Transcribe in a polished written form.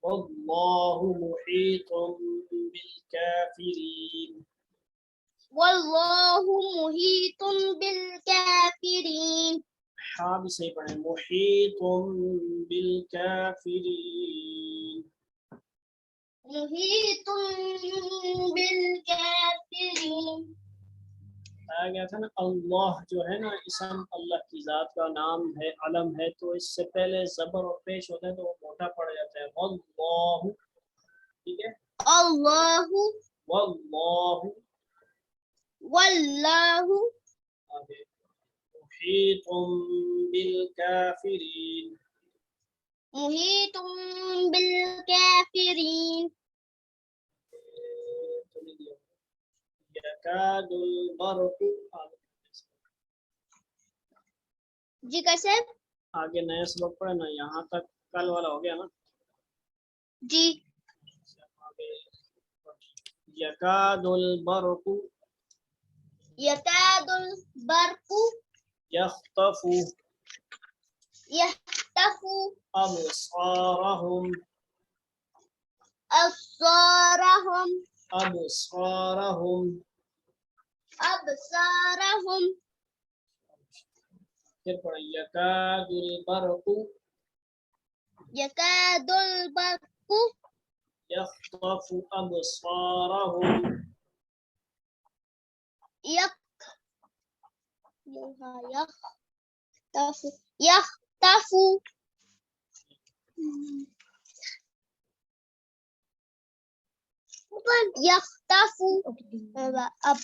वल्लाहु मुहीतुम bill काफिरीन। वल्लाहु मुहीतुम bill काफिरीन। हाँ भी सही पढ़े, मुहीतुम बिल काफिरीन। मुहीतुम बिल काफिरीन। बताया गया था ना, अल्लाह जो है ना इसम अल्लाह की जात का नाम है, अलम है, तो इससे पहले जबर और पेश होता है तो वो मोटा पड़ जाता है, वल्लाहु। ठीक है, अल्लाहु वल्लाहु। वल्लाहु आगे, मुहीतुम बिल काफिरीन। मुहीतुम बिल काफिरीन। तो नहीं दिया, यकादुल बरकु। जी कैसे? आगे नया सबक पढ़े ना, यहाँ तक कल वाला हो गया ना। जी। आगे, यकादुल बरकु यकादुल बरकु यख्तफु यख्तफु अबसारहुम अब्सारहुम अबसारहुम। अब्सारहुम। फिर पढ़े, यकादुल बरकु यकादुल बरकु यख्तफु अबसारहुम यख्तफु यख्तफु यख्तफु। अब